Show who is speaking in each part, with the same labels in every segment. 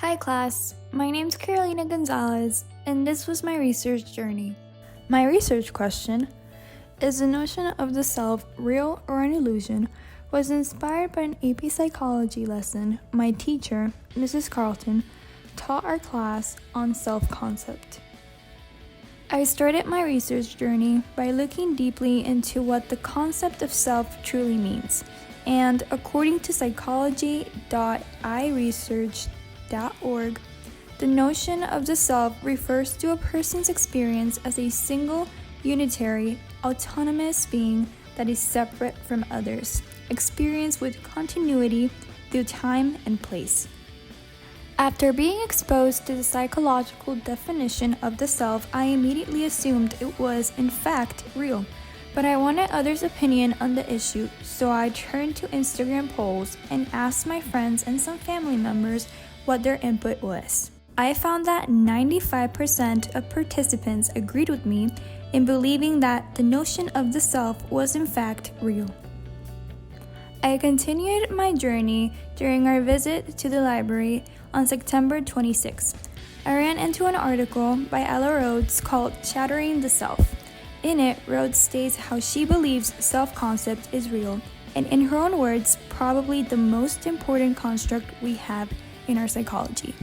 Speaker 1: Hi class, my name's Carolina Gonzalez, and this was my research journey. My research question, is the notion of the self real or an illusion, was inspired by an AP psychology lesson my teacher, Mrs. Carlton, taught our class on self-concept. I started my research journey by looking deeply into what the concept of self truly means, and according to psychology.iresearch.org, the notion of the self refers to a person's experience as a single, unitary, autonomous being that is separate from others, experienced with continuity through time and place. After being exposed to the psychological definition of the self, I immediately assumed it was, in fact, real. But I wanted others' opinion on the issue, so I turned to Instagram polls and asked my friends and some family members what their input was. I found that 95% of participants agreed with me in believing that the notion of the self was in fact real. I continued my journey during our visit to the library on September 26. I ran into an article by Ella Rhodes called Shattering the Self. In it, Rhodes states how she believes self-concept is real, and in her own words, probably the most important construct we have in our psychology.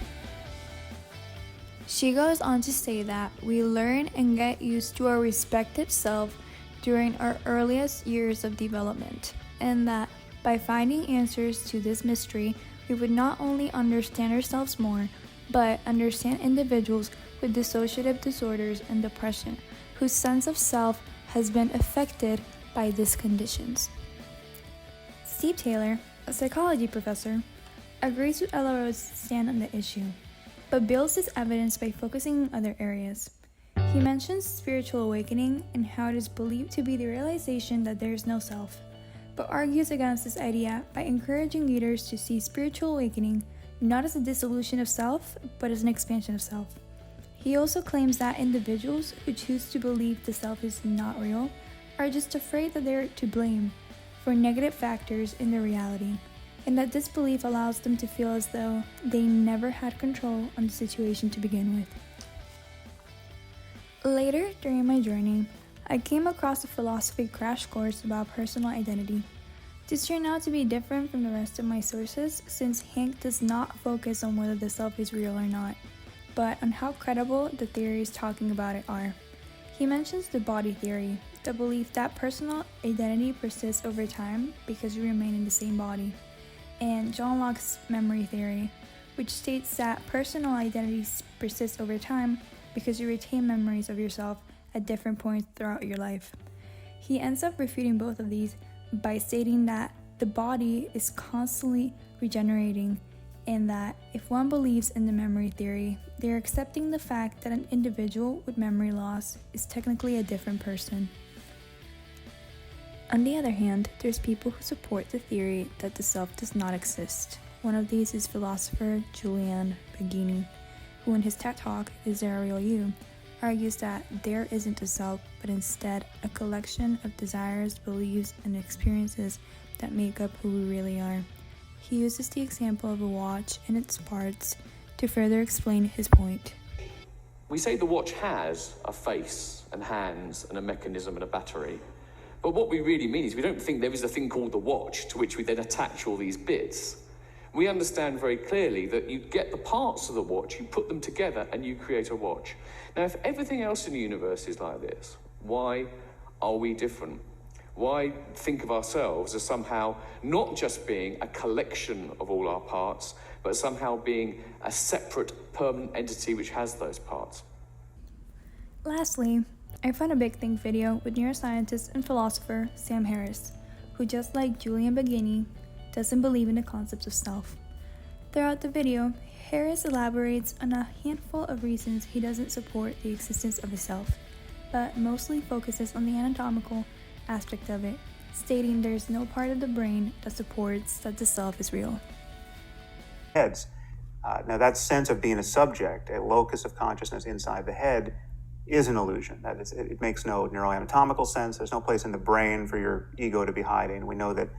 Speaker 1: She goes on to say that we learn and get used to our respective self during our earliest years of development, and that by finding answers to this mystery, we would not only understand ourselves more, but understand individuals with dissociative disorders and depression, whose sense of self has been affected by these conditions. Steve Taylor, a psychology professor, agrees with Ella Rhodes' stand on the issue, but builds his evidence by focusing on other areas. He mentions spiritual awakening and how it is believed to be the realization that there is no self, but argues against this idea by encouraging leaders to see spiritual awakening not as a dissolution of self, but as an expansion of self. He also claims that individuals who choose to believe the self is not real are just afraid that they're to blame for negative factors in their reality, and that this belief allows them to feel as though they never had control on the situation to begin with. Later during my journey, I came across a philosophy crash course about personal identity. This turned out to be different from the rest of my sources since Hank does not focus on whether the self is real or not, but on how credible the theories talking about it are. He mentions the body theory, the belief that personal identity persists over time because you remain in the same body, and John Locke's memory theory, which states that personal identities persist over time because you retain memories of yourself at different points throughout your life. He ends up refuting both of these by stating that the body is constantly regenerating, and that if one believes in the memory theory, they're accepting the fact that an individual with memory loss is technically a different person. On the other hand, there's people who support the theory that the self does not exist. One of these is philosopher Julian Baggini, who in his TED Talk, Is There a Real You?, argues that there isn't a self, but instead a collection of desires, beliefs, and experiences that make up who we really are. He uses the example of a watch and its parts to further explain his point.
Speaker 2: We say the watch has a face and hands and a mechanism and a battery, but what we really mean is we don't think there is a thing called the watch to which we then attach all these bits. We understand very clearly that you get the parts of the watch, you put them together, and you create a watch. Now, if everything else in the universe is like this, why are we different? Why think of ourselves as somehow not just being a collection of all our parts, but somehow being a separate, permanent entity which has those parts?
Speaker 1: Lastly, I found a Big Think video with neuroscientist and philosopher Sam Harris, who just like Julian Baggini, doesn't believe in the concept of self. Throughout the video, Harris elaborates on a handful of reasons he doesn't support the existence of a self, but mostly focuses on the anatomical aspect of it, stating there's no part of the brain that supports that the self is real.
Speaker 3: Heads. Now that sense of being a subject, a locus of consciousness inside the head, is an illusion. That is, it makes no neuroanatomical sense. There's no place in the brain for your ego to be hiding. We know that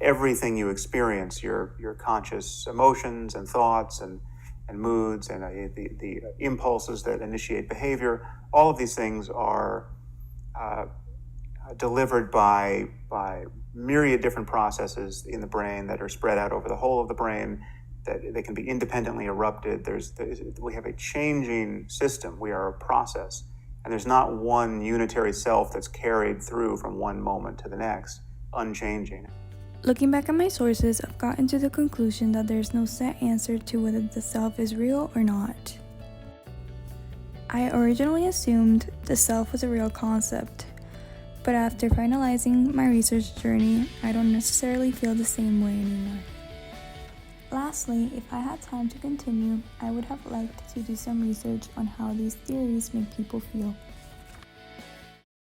Speaker 3: everything you experience, your conscious emotions and thoughts and and moods and the impulses that initiate behavior. All of these things are delivered by myriad different processes in the brain that are spread out over the whole of the brain, that they can be independently erupted. We have a changing system. We are a process. And there's not one unitary self that's carried through from one moment to the next, unchanging.
Speaker 1: Looking back at my sources, I've gotten to the conclusion that there's no set answer to whether the self is real or not. I originally assumed the self was a real concept, but after finalizing my research journey, I don't necessarily feel the same way anymore. Lastly, if I had time to continue, I would have liked to do some research on how these theories make people feel.